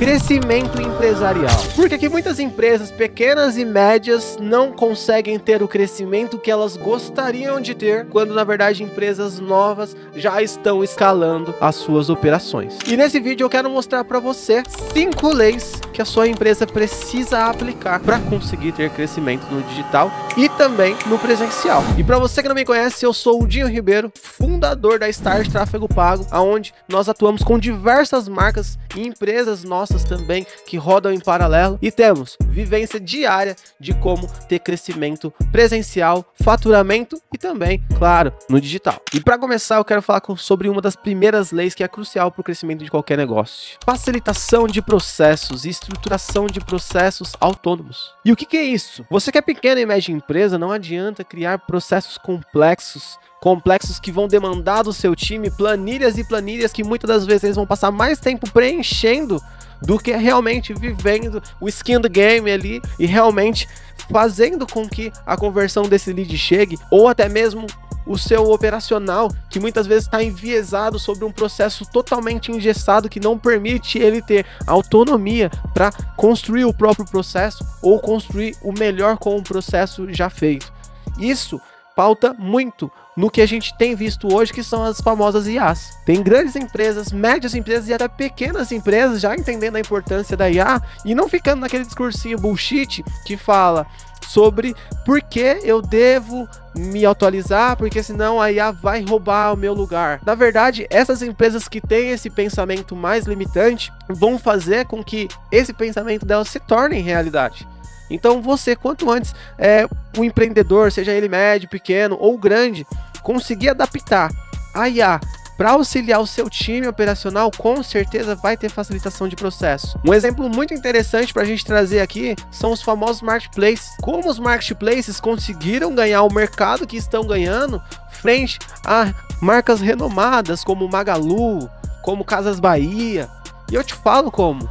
crescimento empresarial. Porque que muitas empresas pequenas e médias não conseguem ter o crescimento que elas gostariam de ter, quando na verdade empresas novas já estão escalando as suas operações. E nesse vídeo eu quero mostrar para você 5 leis que a sua empresa precisa aplicar para conseguir ter crescimento no digital e também no presencial. E para você que não me conhece, eu sou o Dinho Ribeiro, fundador da Start Tráfego Pago, onde nós atuamos com diversas marcas e empresas nossas também que rodam em paralelo e temos vivência diária de como ter crescimento presencial, faturamento e também, claro, no digital. E para começar, eu quero falar sobre uma das primeiras leis que é crucial para o crescimento de qualquer negócio: facilitação de processos e estruturação de processos autônomos. E o que é isso? Você que é pequena e média empresa, não adianta criar processos complexos que vão demandar do seu time planilhas e planilhas que muitas das vezes eles vão passar mais tempo preenchendo do que realmente vivendo o skin do game ali e realmente fazendo com que a conversão desse lead chegue, ou até mesmo o seu operacional, que muitas vezes está enviesado sobre um processo totalmente engessado que não permite ele ter autonomia para construir o próprio processo ou construir o melhor com o processo já feito. Isso pauta muito no que a gente tem visto hoje, que são as famosas IAs. Tem grandes empresas, médias empresas e até pequenas empresas já entendendo a importância da IA e não ficando naquele discursinho bullshit que fala sobre por que eu devo me atualizar, porque senão a IA vai roubar o meu lugar. Na verdade, essas empresas que têm esse pensamento mais limitante vão fazer com que esse pensamento delas se torne realidade. Então você, quanto antes o empreendedor, seja ele médio, pequeno ou grande, conseguir adaptar a IA para auxiliar o seu time operacional, com certeza vai ter facilitação de processo. Um exemplo muito interessante para a gente trazer aqui são os famosos marketplaces. Como os marketplaces conseguiram ganhar o mercado que estão ganhando frente a marcas renomadas como Magalu, como Casas Bahia. E eu te falo como?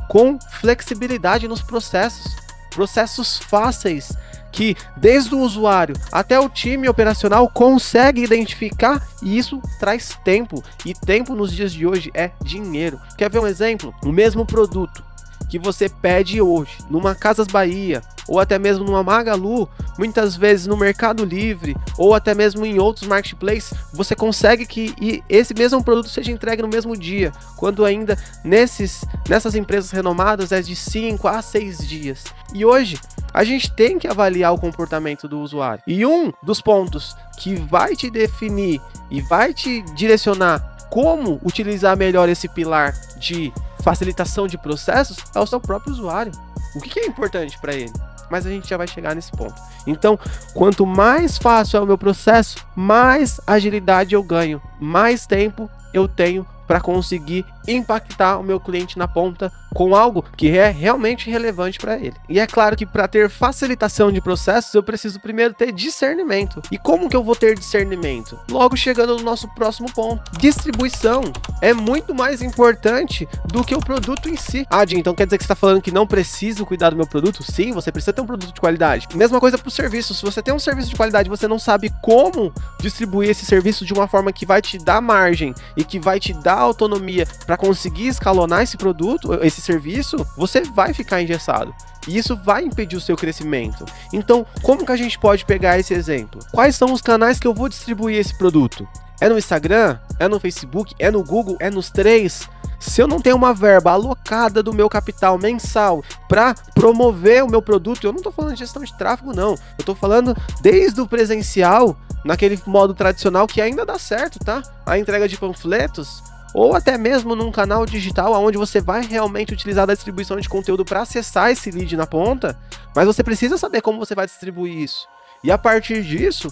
Com flexibilidade nos processos. Processos fáceis que desde o usuário até o time operacional consegue identificar, e isso traz tempo, e tempo nos dias de hoje é dinheiro. Quer ver um exemplo? O mesmo produto que você pede hoje numa Casas Bahia ou até mesmo numa Magalu, muitas vezes no Mercado Livre ou até mesmo em outros marketplaces, você consegue que esse mesmo produto seja entregue no mesmo dia, quando ainda nessas empresas renomadas é de 5 a 6 dias. E hoje a gente tem que avaliar o comportamento do usuário. E um dos pontos que vai te definir e vai te direcionar como utilizar melhor esse pilar de facilitação de processos é o seu próprio usuário. O que é importante para ele? Mas a gente já vai chegar nesse ponto. Então, quanto mais fácil é o meu processo, mais agilidade eu ganho, mais tempo eu tenho para conseguir impactar o meu cliente na ponta com algo que é realmente relevante para ele. E é claro que para ter facilitação de processos, eu preciso primeiro ter discernimento. E como que eu vou ter discernimento? Logo chegando no nosso próximo ponto. Distribuição é muito mais importante do que o produto em si. Ah, Jim, então quer dizer que você está falando que não preciso cuidar do meu produto? Sim, você precisa ter um produto de qualidade. Mesma coisa para o serviço. Se você tem um serviço de qualidade e você não sabe como distribuir esse serviço de uma forma que vai te dar margem e que vai te dar autonomia para conseguir escalonar esse produto, esse serviço, você vai ficar engessado. E isso vai impedir o seu crescimento. Então, como que a gente pode pegar esse exemplo? Quais são os canais que eu vou distribuir esse produto? É no Instagram? É no Facebook? É no Google? É nos 3? Se eu não tenho uma verba alocada do meu capital mensal para promover o meu produto, eu não estou falando de gestão de tráfego, não. Eu estou falando desde o presencial, naquele modo tradicional que ainda dá certo, tá? A entrega de panfletos, ou até mesmo num canal digital onde você vai realmente utilizar da distribuição de conteúdo para acessar esse lead na ponta, mas você precisa saber como você vai distribuir isso. E a partir disso,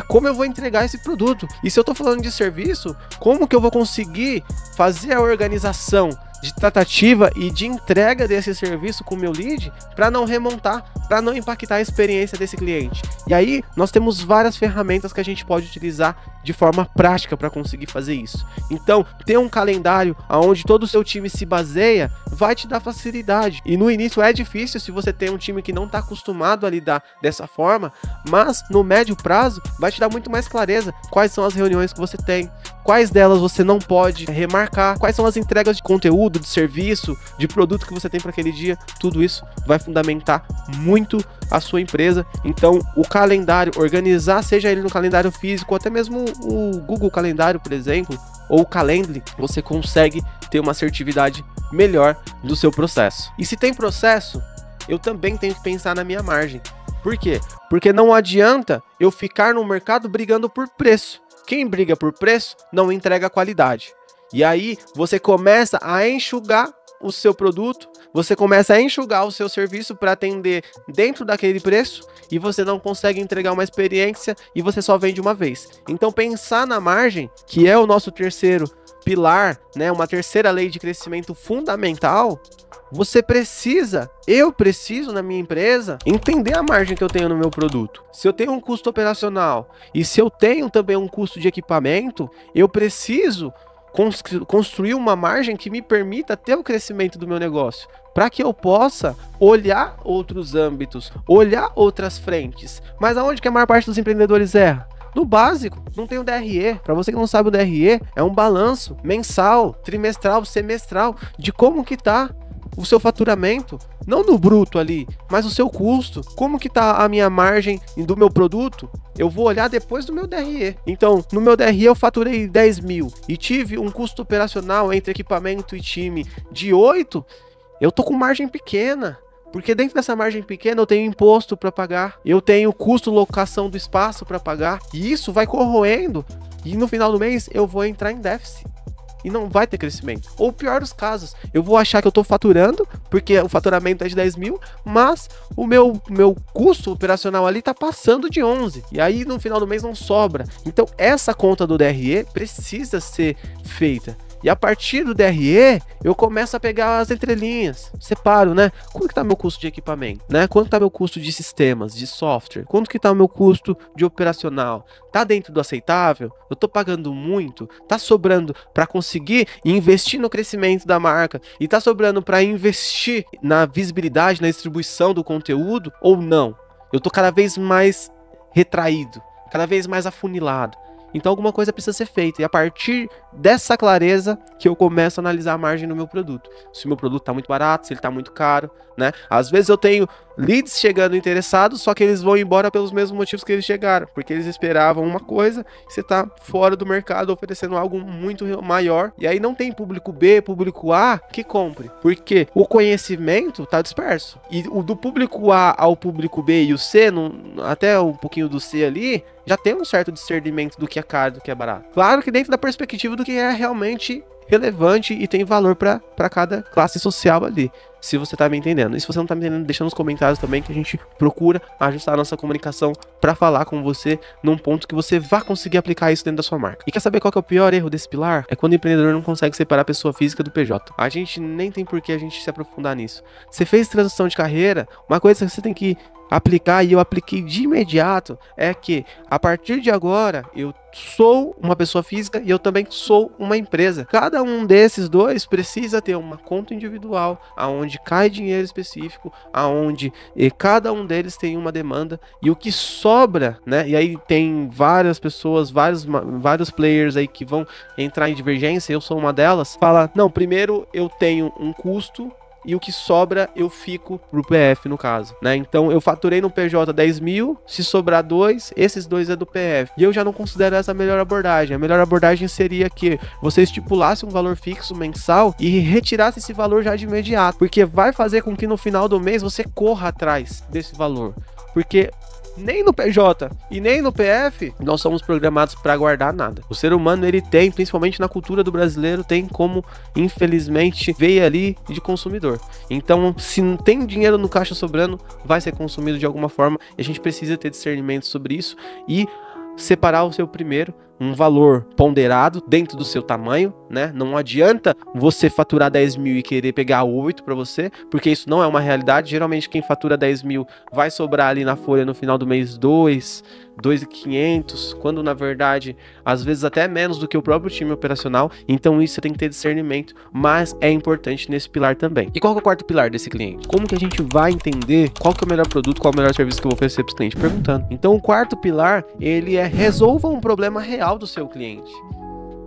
como eu vou entregar esse produto. E se eu estou falando de serviço, como que eu vou conseguir fazer a organização de tratativa e de entrega desse serviço com o meu lead para não remontar, para não impactar a experiência desse cliente. E aí nós temos várias ferramentas que a gente pode utilizar de forma prática para conseguir fazer isso. Então, ter um calendário onde todo o seu time se baseia vai te dar facilidade. E no início é difícil se você tem um time que não está acostumado a lidar dessa forma, mas no médio prazo vai te dar muito mais clareza quais são as reuniões que você tem, quais delas você não pode remarcar, quais são as entregas de conteúdo, de serviço, de produto que você tem para aquele dia. Tudo isso vai fundamentar muito a sua empresa. Então, o calendário, organizar, seja ele no calendário físico, ou até mesmo o Google Calendário, por exemplo, ou o Calendly, você consegue ter uma assertividade melhor do seu processo. E se tem processo, eu também tenho que pensar na minha margem. Por quê? Porque não adianta eu ficar no mercado brigando por preço. Quem briga por preço não entrega qualidade. E aí você começa a enxugar o seu produto, você começa a enxugar o seu serviço para atender dentro daquele preço e você não consegue entregar uma experiência e você só vende uma vez. Então pensar na margem, que é o nosso terceiro pilar, né, uma terceira lei de crescimento fundamental, eu preciso na minha empresa entender a margem que eu tenho no meu produto. Se eu tenho um custo operacional e se eu tenho também um custo de equipamento, eu preciso construir uma margem que me permita ter o crescimento do meu negócio, para que eu possa olhar outros âmbitos, olhar outras frentes. Mas aonde que a maior parte dos empreendedores erra? No básico, não tem o DRE. Para você que não sabe, o DRE é um balanço mensal, trimestral, semestral de como que tá o seu faturamento, não no bruto ali, mas o seu custo, como que tá a minha margem do meu produto, eu vou olhar depois do meu DRE. Então, no meu DRE eu faturei 10 mil e tive um custo operacional entre equipamento e time de 8, eu tô com margem pequena. Porque dentro dessa margem pequena eu tenho imposto para pagar, eu tenho custo locação do espaço para pagar, e isso vai corroendo, e no final do mês eu vou entrar em déficit. E não vai ter crescimento. Ou pior dos casos, eu vou achar que eu tô faturando, porque o faturamento é de 10 mil, mas o meu custo operacional ali tá passando de 11. E aí no final do mês não sobra. Então essa conta do DRE precisa ser feita. E a partir do DRE, eu começo a pegar as entrelinhas. Separo, né? Quanto que tá meu custo de equipamento, né? Quanto tá meu custo de sistemas, de software? Quanto que tá o meu custo de operacional? Tá dentro do aceitável? Eu tô pagando muito? Tá sobrando para conseguir investir no crescimento da marca? E tá sobrando para investir na visibilidade, na distribuição do conteúdo? Ou não? Eu tô cada vez mais retraído, cada vez mais afunilado. Então alguma coisa precisa ser feita. E a partir dessa clareza que eu começo a analisar a margem do meu produto. Se o meu produto está muito barato, se ele está muito caro, né? Às vezes eu tenho leads chegando interessados, só que eles vão embora pelos mesmos motivos que eles chegaram. Porque eles esperavam uma coisa e você está fora do mercado oferecendo algo muito maior. E aí não tem público B, público A que compre. Porque o conhecimento está disperso. E o do público A ao público B e o C, até um pouquinho do C ali, já tem um certo discernimento do que é caro e do que é barato. Claro que dentro da perspectiva do que é realmente relevante e tem valor para cada classe social ali, se você tá me entendendo. E se você não tá me entendendo, deixa nos comentários também, que a gente procura ajustar a nossa comunicação para falar com você num ponto que você vá conseguir aplicar isso dentro da sua marca. E quer saber qual que é o pior erro desse pilar? É quando o empreendedor não consegue separar a pessoa física do PJ. A gente nem tem por que a gente se aprofundar nisso. Você fez transição de carreira, uma coisa que você tem que aplicar, e eu apliquei de imediato, é que a partir de agora eu sou uma pessoa física e eu também sou uma empresa. Cada um desses dois precisa ter uma conta individual, aonde cai dinheiro específico, aonde cada um deles tem uma demanda, e o que sobra, né? E aí tem várias pessoas, vários players aí que vão entrar em divergência, eu sou uma delas. Fala, não, primeiro eu tenho um custo e o que sobra eu fico pro PF, no caso, né? Então eu faturei no PJ 10 mil, se sobrar 2, esses 2 é do PF. E eu já não considero essa a melhor abordagem. A melhor abordagem seria que você estipulasse um valor fixo mensal e retirasse esse valor já de imediato, porque vai fazer com que no final do mês você corra atrás desse valor. Porque nem no PJ e nem no PF nós somos programados para guardar nada. O ser humano, ele tem, principalmente na cultura do brasileiro, tem como, infelizmente, veio ali de consumidor. Então, se não tem dinheiro no caixa sobrando, vai ser consumido de alguma forma, e a gente precisa ter discernimento sobre isso e separar o seu primeiro um valor ponderado dentro do seu tamanho, né? Não adianta você faturar 10 mil e querer pegar 8 para você, porque isso não é uma realidade. Geralmente quem fatura 10 mil vai sobrar ali na folha no final do mês 2.500, quando na verdade às vezes até menos do que o próprio time operacional. Então isso você tem que ter discernimento, mas é importante nesse pilar também. E qual que é o quarto pilar desse cliente? Como que a gente vai entender qual que é o melhor produto, qual é o melhor serviço que eu vou oferecer para os clientes? Perguntando. Então o quarto pilar, ele resolva um problema real do seu cliente.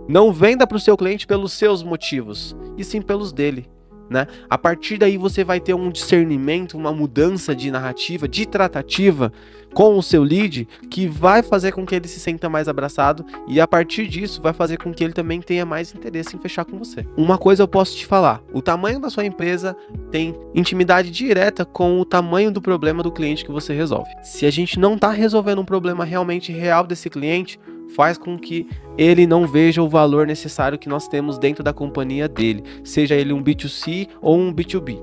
Não venda para o seu cliente pelos seus motivos, e sim pelos dele, né? A partir daí você vai ter um discernimento, uma mudança de narrativa, de tratativa com o seu lead, que vai fazer com que ele se sinta mais abraçado, e a partir disso vai fazer com que ele também tenha mais interesse em fechar com você. Uma coisa eu posso te falar: o tamanho da sua empresa tem intimidade direta com o tamanho do problema do cliente que você resolve. Se a gente não está resolvendo um problema realmente real desse cliente, faz com que ele não veja o valor necessário que nós temos dentro da companhia dele, seja ele um B2C ou um B2B.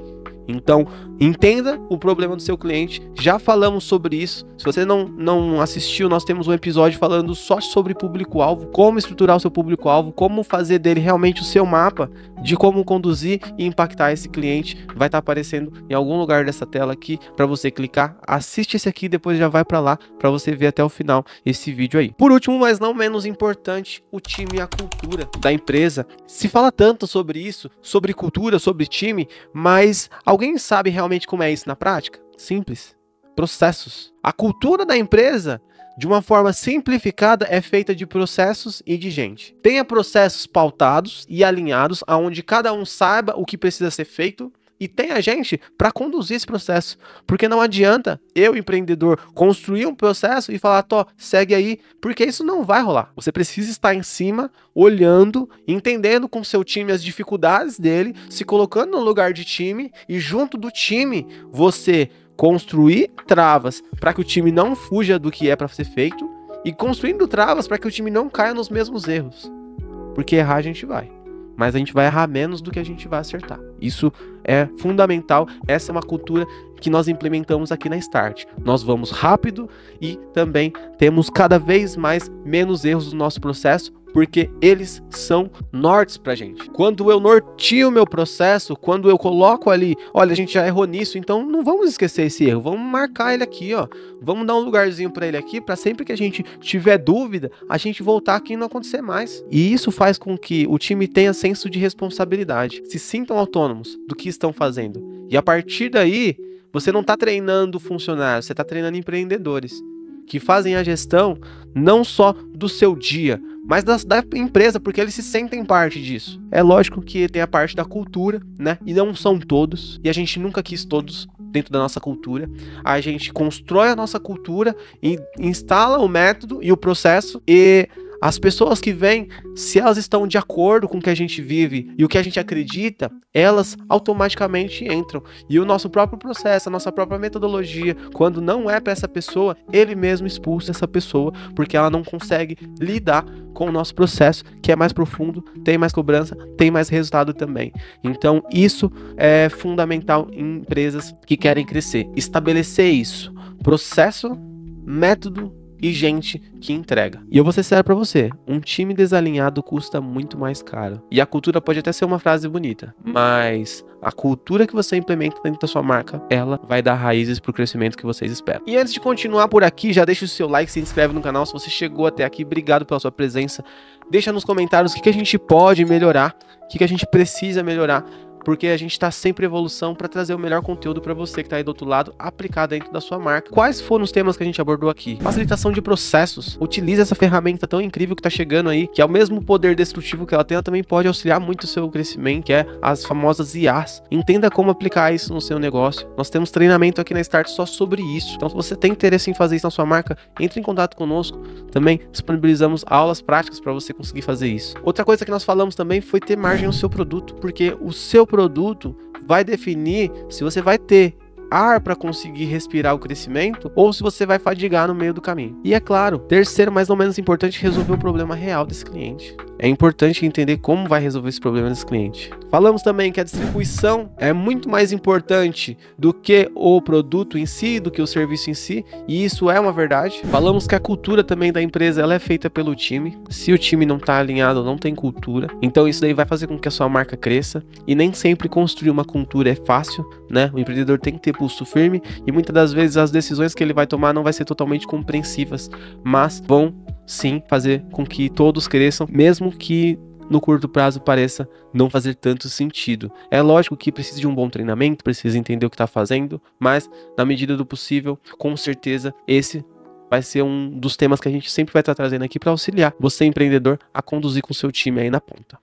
Então, entenda o problema do seu cliente. Já falamos sobre isso. Se você não assistiu, nós temos um episódio falando só sobre público-alvo, como estruturar o seu público-alvo, como fazer dele realmente o seu mapa de como conduzir e impactar esse cliente. Vai estar aparecendo em algum lugar dessa tela aqui para você clicar. Assiste esse aqui, depois já vai para lá para você ver até o final esse vídeo aí. Por último, mas não menos importante, o time e a cultura da empresa. Se fala tanto sobre isso, sobre cultura, sobre time, mas alguém sabe realmente como é isso na prática? Simples. Processos. A cultura da empresa, de uma forma simplificada, é feita de processos e de gente. Tenha processos pautados e alinhados, onde cada um saiba o que precisa ser feito, e tenha gente para conduzir esse processo. Porque não adianta eu, empreendedor, construir um processo e falar, segue aí, porque isso não vai rolar. Você precisa estar em cima, olhando, entendendo com o seu time as dificuldades dele, se colocando no lugar de time, e junto do time você construir travas para que o time não fuja do que é para ser feito, e construindo travas para que o time não caia nos mesmos erros. Porque errar a gente vai, mas a gente vai errar menos do que a gente vai acertar. Isso é fundamental. Essa é uma cultura que nós implementamos aqui na Start. Nós vamos rápido e também temos cada vez menos erros no nosso processo, porque eles são nortes pra gente. Quando eu norteio o meu processo, quando eu coloco ali, olha, a gente já errou nisso, então não vamos esquecer esse erro, vamos marcar ele aqui, vamos dar um lugarzinho para ele aqui, para sempre que a gente tiver dúvida, a gente voltar aqui e não acontecer mais. E isso faz com que o time tenha senso de responsabilidade, se sintam autônomos do que estão fazendo. E a partir daí, você não está treinando funcionários, você está treinando empreendedores que fazem a gestão não só do seu dia, mas da empresa, porque eles se sentem parte disso. É lógico que tem a parte da cultura, né? E não são todos, e a gente nunca quis todos dentro da nossa cultura. A gente constrói a nossa cultura e instala o método e o processo, e as pessoas que vêm, se elas estão de acordo com o que a gente vive e o que a gente acredita, elas automaticamente entram. E o nosso próprio processo, a nossa própria metodologia, quando não é para essa pessoa, ele mesmo expulsa essa pessoa, porque ela não consegue lidar com o nosso processo, que é mais profundo, tem mais cobrança, tem mais resultado também. Então isso é fundamental em empresas que querem crescer. Estabelecer isso. Processo, método e gente que entrega. E eu vou ser sério pra você, um time desalinhado custa muito mais caro. E a cultura pode até ser uma frase bonita, mas a cultura que você implementa dentro da sua marca, ela vai dar raízes pro crescimento que vocês esperam. E antes de continuar por aqui, já deixa o seu like, se inscreve no canal se você chegou até aqui. Obrigado pela sua presença. Deixa nos comentários o que a gente pode melhorar, o que a gente precisa melhorar, porque a gente está sempre em evolução para trazer o melhor conteúdo para você que está aí do outro lado, aplicar dentro da sua marca. Quais foram os temas que a gente abordou aqui? Facilitação de processos. Utilize essa ferramenta tão incrível que está chegando aí, que é o mesmo poder destrutivo que ela tem, ela também pode auxiliar muito o seu crescimento, que é as famosas IAs. Entenda como aplicar isso no seu negócio. Nós temos treinamento aqui na Start só sobre isso. Então, se você tem interesse em fazer isso na sua marca, entre em contato conosco. Também disponibilizamos aulas práticas para você conseguir fazer isso. Outra coisa que nós falamos também foi ter margem no seu produto, porque o seu produto vai definir se você vai ter ar para conseguir respirar o crescimento ou se você vai fadigar no meio do caminho. E é claro, terceiro, mas não menos importante, resolver o problema real desse cliente. É importante entender como vai resolver esse problema desse cliente. Falamos também que a distribuição é muito mais importante do que o produto em si, do que o serviço em si, e isso é uma verdade. Falamos que a cultura também da empresa, ela é feita pelo time. Se o time não está alinhado, não tem cultura, então isso daí vai fazer com que a sua marca cresça, e nem sempre construir uma cultura é fácil, né? O empreendedor tem que ter pulso firme, e muitas das vezes as decisões que ele vai tomar não vai ser totalmente compreensivas, mas vão sim fazer com que todos cresçam, mesmo que no curto prazo pareça não fazer tanto sentido. É lógico que precisa de um bom treinamento, precisa entender o que está fazendo, mas na medida do possível, com certeza, esse vai ser um dos temas que a gente sempre vai estar trazendo aqui para auxiliar você, empreendedor, a conduzir com o seu time aí na ponta.